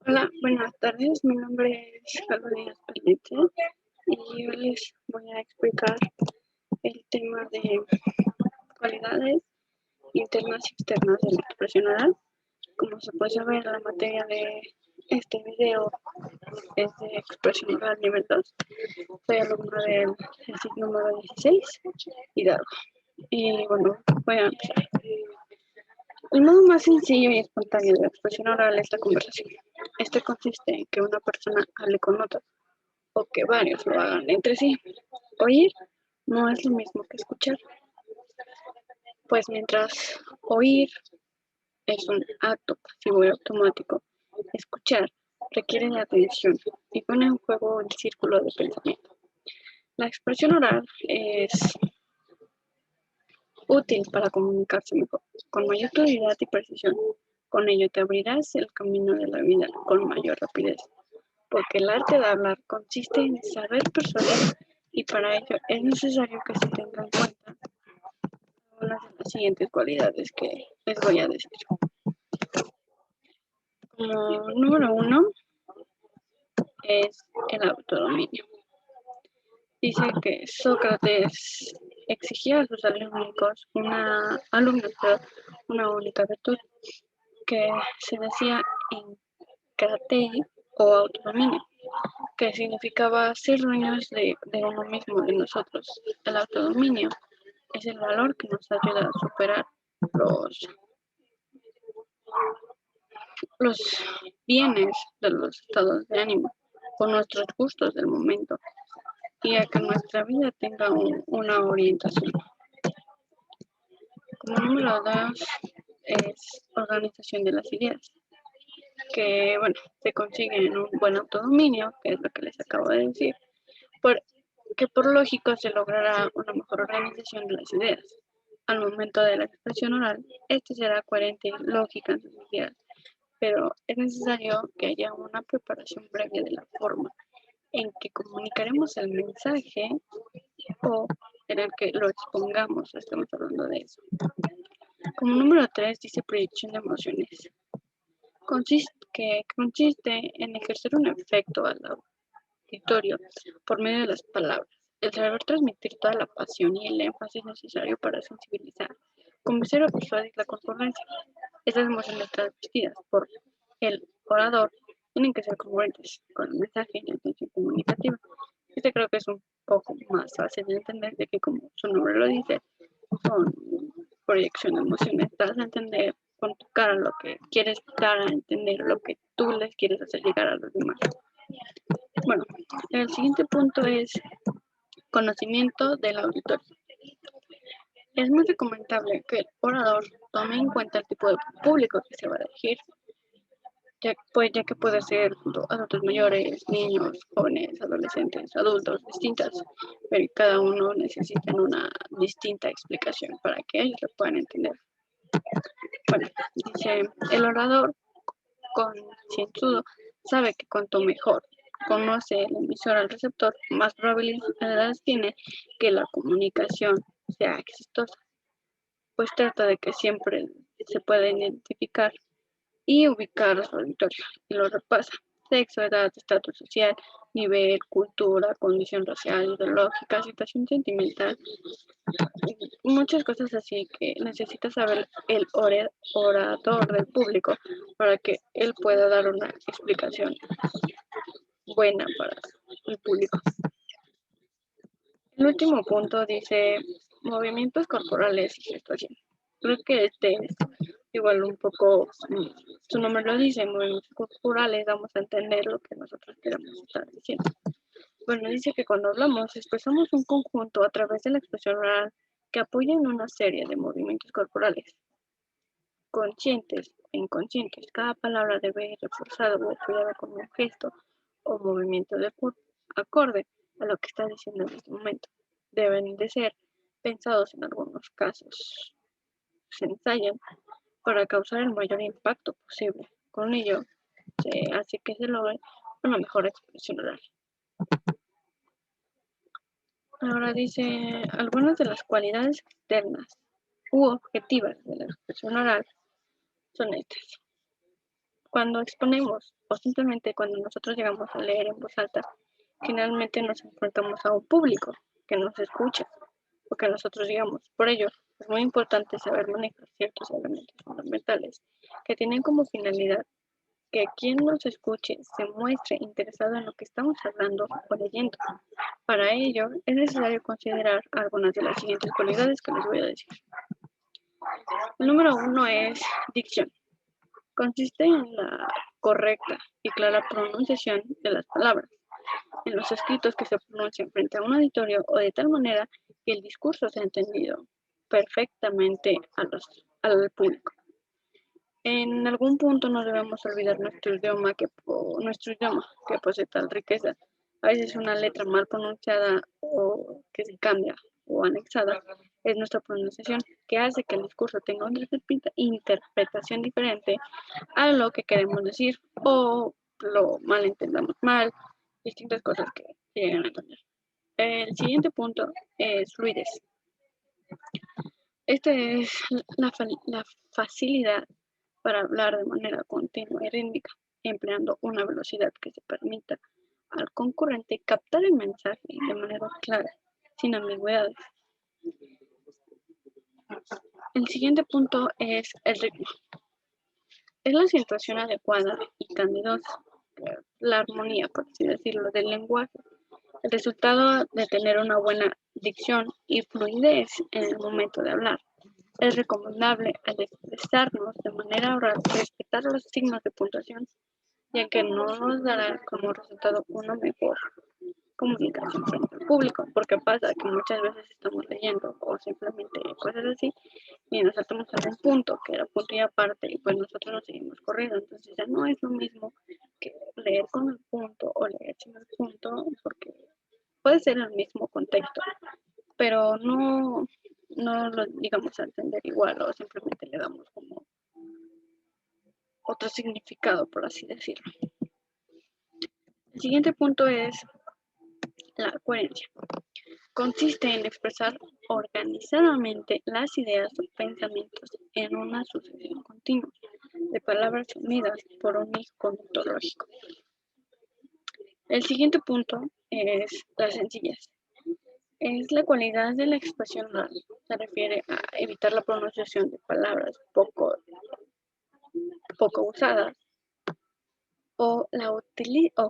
Hola, buenas tardes. Mi nombre es Carolina Pellete y hoy les voy a explicar el tema de cualidades internas y externas de la expresión oral. Como se puede ver, la materia de este video es de expresión oral nivel 2. Soy alumna del ESIC número 16 Hidalgo. Y bueno, voy a empezar. El modo más sencillo y espontáneo de la expresión oral es la conversación. Este consiste en que una persona hable con otra o que varios lo hagan entre sí. Oír no es lo mismo que escuchar, pues mientras oír es un acto pasivo y automático, escuchar requiere de atención y pone en juego el círculo de pensamiento. La expresión oral es útil para comunicarse mejor, con mayor claridad y precisión. Con ello te abrirás el camino de la vida con mayor rapidez, porque el arte de hablar consiste en saber persuadir y para ello es necesario que se tengan en cuenta las siguientes cualidades que les voy a decir. Como número 1 es el autodominio. Dice que Sócrates exigía a sus alumnos una única virtud que se decía encratei o autodominio, que significaba ser dueños de uno mismo, de nosotros. El autodominio es el valor que nos ayuda a superar los, los bienes de los estados de ánimo con nuestros gustos del momento y a que nuestra vida tenga una orientación. Como número 2 es organización de las ideas, que bueno, se consigue en un buen autodominio, que es lo que les acabo de decir, que por lógico se logrará una mejor organización de las ideas. Al momento de la expresión oral, este será coherente y lógica en sus ideas, pero es necesario que haya una preparación previa de la forma en que comunicaremos el mensaje o en el que lo expongamos, estamos hablando de eso. Como número 3 dice proyección de emociones, que consiste en ejercer un efecto al auditorio por medio de las palabras. El saber transmitir toda la pasión y el énfasis necesario para sensibilizar, convencer o persuadir la concurrencia. Estas emociones transmitidas por el orador tienen que ser congruentes con el mensaje y la intención comunicativa. Este creo que es un poco más fácil de entender, de que como su nombre lo dice, son proyección de emociones. Das a entender con tu cara lo que quieres dar a entender, lo que tú les quieres hacer llegar a los demás. Bueno, el siguiente punto es conocimiento del auditorio. Es muy recomendable que el orador tome en cuenta el tipo de público que se va a dirigir, ya que puede ser adultos mayores, niños, jóvenes, adolescentes, adultos, distintas, pero cada uno necesita una distinta explicación para que ellos lo puedan entender. Bueno, dice, el orador concienzudo sabe que cuanto mejor conoce el emisor al receptor, más probabilidades tiene que la comunicación sea exitosa, pues trata de que siempre se pueda identificar y ubicar a su auditorio y lo repasa. Sexo, edad, estatus social, nivel, cultura, condición racial, ideológica, situación sentimental, muchas cosas así que necesita saber el orador del público para que él pueda dar una explicación buena para el público. El último punto dice movimientos corporales y gestuación. Creo que este es igual un poco, su nombre lo dice, movimientos corporales, damos a entender lo que nosotros queremos estar diciendo. Bueno, dice que cuando hablamos expresamos un conjunto a través de la expresión oral que apoya en una serie de movimientos corporales, conscientes e inconscientes. Cada palabra debe ir reforzada o apoyada con un gesto o movimiento de cuerpo acorde a lo que está diciendo en este momento. Deben de ser pensados en algunos casos. Se ensayan para causar el mayor impacto posible. Con ello se hace que se logre una mejor expresión oral. Ahora dice algunas de las cualidades externas u objetivas de la expresión oral son estas. cuando exponemos o simplemente cuando nosotros llegamos a leer en voz alta, generalmente nos enfrentamos a un público que nos escucha o que nosotros digamos. Por ello, es muy importante saber manejar ciertos elementos fundamentales que tienen como finalidad que quien nos escuche se muestre interesado en lo que estamos hablando o leyendo. Para ello, es necesario considerar algunas de las siguientes cualidades que les voy a decir. El número 1 es dicción. Consiste en la correcta y clara pronunciación de las palabras en los escritos que se pronuncian frente a un auditorio o de tal manera que el discurso sea entendido perfectamente al público. En algún punto no debemos olvidar nuestro idioma que posee tal riqueza. A veces una letra mal pronunciada o que se cambia o anexada es nuestra pronunciación que hace que el discurso tenga una interpretación diferente a lo que queremos decir o lo malentendamos mal, distintas cosas que llegan a entender. El siguiente punto es fluidez. Esta es la facilidad para hablar de manera continua y rítmica, empleando una velocidad que se permita al concurrente captar el mensaje de manera clara, sin ambigüedades. El siguiente punto es el ritmo. Es la acentuación adecuada y candidosa, la armonía, por así decirlo, del lenguaje. El resultado de tener una buena dicción y fluidez en el momento de hablar. Es recomendable al expresarnos de manera oral respetar los signos de puntuación, ya que no nos dará como resultado una mejor comunicación frente al público, porque pasa que muchas veces estamos leyendo o simplemente cosas así y nos saltamos a un punto que era punto y aparte y pues nosotros nos seguimos corriendo, entonces ya no es lo mismo que leer con el punto o leer sin el punto, porque puede ser el mismo contexto, pero no lo digamos a entender igual o simplemente le damos como otro significado, por así decirlo. El siguiente punto es la coherencia. Consiste en expresar organizadamente las ideas o pensamientos en una sucesión continua de palabras unidas por un hilo conductor lógico. El siguiente punto es la sencillez. Es la cualidad de la expresión oral. Se refiere a evitar la pronunciación de palabras poco usadas o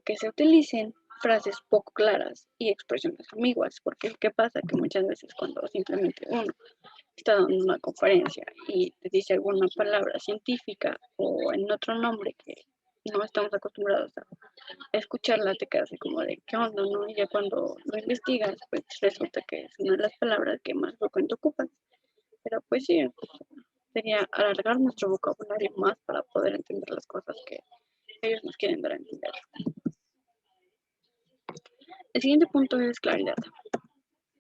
que se utilicen frases poco claras y expresiones ambiguas, porque ¿qué pasa? Que muchas veces cuando simplemente uno está dando una conferencia y te dice alguna palabra científica o en otro nombre que no estamos acostumbrados a escucharla, te quedas así como de ¿qué onda? ¿No? Y ya cuando lo investigas, pues resulta que es una de las palabras que más frecuente ocupan. Pero pues sí, sería alargar nuestro vocabulario más para poder entender las cosas que ellos nos quieren dar a entender. El siguiente punto es claridad.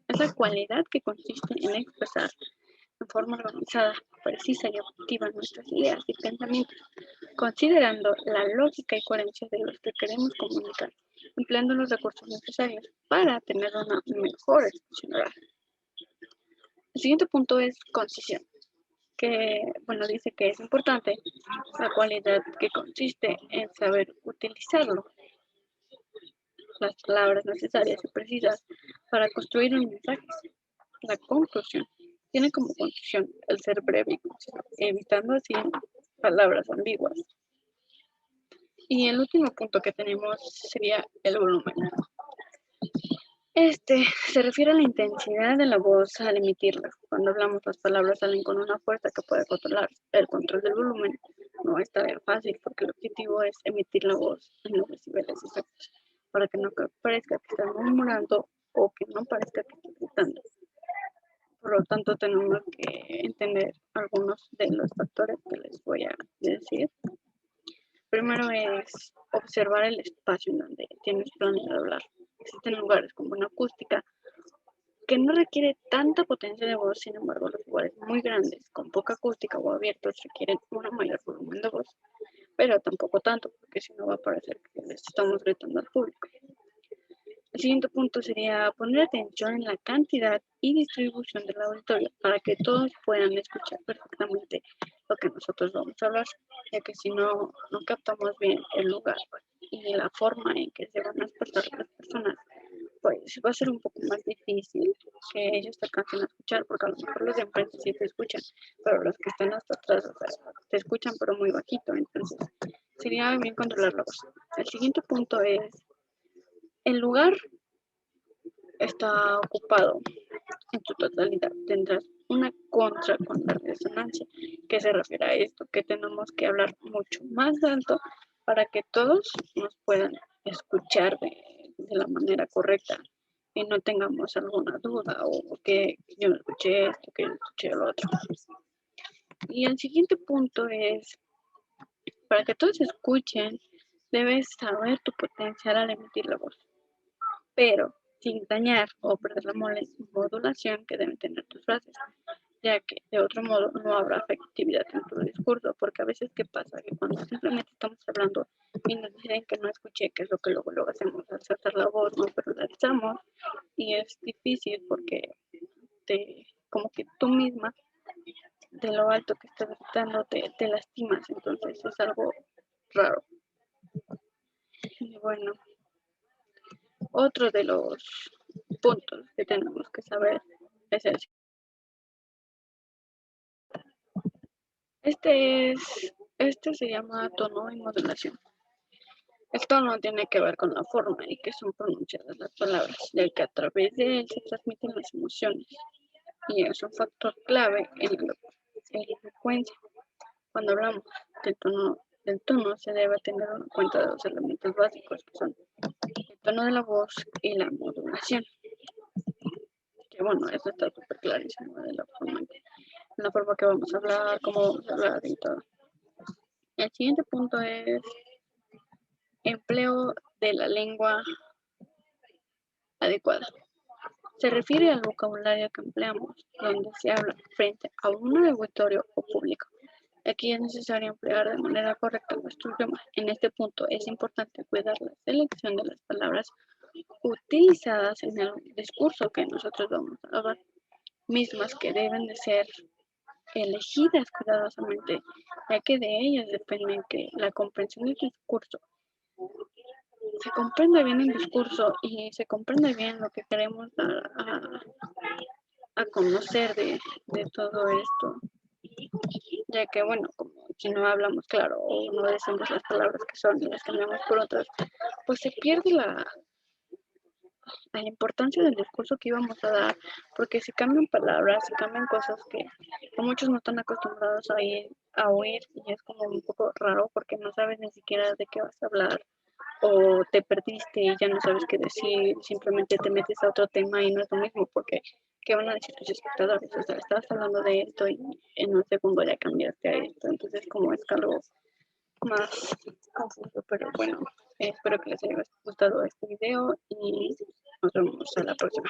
Es la cualidad que consiste en expresar de forma organizada, precisa y objetiva nuestras ideas y pensamientos, considerando la lógica y coherencia de los que queremos comunicar, empleando los recursos necesarios para tener una mejor expresión oral. El siguiente punto es concisión, que, bueno, dice que es importante la cualidad que consiste en saber utilizarlo, las palabras necesarias y precisas para construir un mensaje. La conclusión tiene como conclusión el ser breve y conciso, evitando así palabras ambiguas. Y el último punto que tenemos sería el volumen. Este se refiere a la intensidad de la voz al emitirla. Cuando hablamos, las palabras salen con una fuerza que puede controlar. El control del volumen no es tarea fácil porque el objetivo es emitir la voz en los decibeles exactos para que no parezca que están murmurando o que no parezca que están gritando. Por lo tanto, tenemos que entender algunos de los factores que les voy a decir. Primero es observar el espacio en donde tienes planeado hablar. Existen lugares con buena acústica que no requiere tanta potencia de voz, sin embargo, los lugares muy grandes, con poca acústica o abiertos, requieren un mayor volumen de voz, pero tampoco tanto, porque si no va a parecer que les estamos gritando al público. El siguiente punto sería poner atención en la cantidad y distribución del auditorio para que todos puedan escuchar perfectamente lo que nosotros vamos a hablar, ya que si no captamos bien el lugar y la forma en que se van a expresar las personas, pues va a ser un poco más difícil que ellos te alcancen a escuchar, porque a lo mejor los de enfrente sí te escuchan, pero los que están hasta atrás, o sea, te escuchan pero muy bajito, entonces sería bien controlar la voz. El siguiente punto es, el lugar está ocupado en su totalidad. Tendrás una contra con la resonancia, que se refiere a esto, que tenemos que hablar mucho más alto para que todos nos puedan escuchar de la manera correcta y no tengamos alguna duda o que yo no escuché esto, que yo no escuché lo otro. Y el siguiente punto es, para que todos escuchen, debes saber tu potencial al emitir la voz, pero sin dañar o perder la modulación que deben tener tus frases, ya que de otro modo no habrá efectividad en tu discurso, porque a veces ¿qué pasa? Que cuando simplemente estamos hablando y nos dicen que no escuché, que es lo que luego hacemos, al saltar la voz, no verbalizamos, y es difícil porque como que tú misma, de lo alto que estás gritando, te lastimas, entonces es algo raro. Y bueno, otro de los puntos que tenemos que saber es el este se llama tono y modulación. El tono tiene que ver con la forma en que son pronunciadas las palabras, ya que a través de él se transmiten las emociones y es un factor clave en la elocuencia. Cuando hablamos del tono se debe tener en cuenta de los elementos básicos que son el tono de la voz y la modulación. Que bueno, eso está súper clarísimo de la forma que vamos a hablar, cómo vamos a hablar y todo. El siguiente punto es empleo de la lengua adecuada. Se refiere al vocabulario que empleamos donde se habla frente a un auditorio o público. Aquí es necesario emplear de manera correcta nuestro idioma. En este punto es importante cuidar la selección de las palabras utilizadas en el discurso que nosotros vamos a dar, mismas que deben de ser elegidas cuidadosamente, ya que de ellas depende que la comprensión del discurso se comprenda bien el discurso y se comprenda bien lo que queremos dar a conocer de todo esto, ya que bueno, como si no hablamos claro o no decimos las palabras que son y las cambiamos por otras, pues se pierde la importancia del discurso que íbamos a dar, porque se cambian palabras, se cambian cosas que muchos no están acostumbrados a oír y es como un poco raro porque no sabes ni siquiera de qué vas a hablar o te perdiste y ya no sabes qué decir, simplemente te metes a otro tema y no es lo mismo porque ¿qué van a decir tus espectadores? O sea, estabas hablando de esto y en un segundo ya cambiaste a esto, entonces como es algo más confuso, pero bueno, espero que les haya gustado este video y nos vemos a la próxima.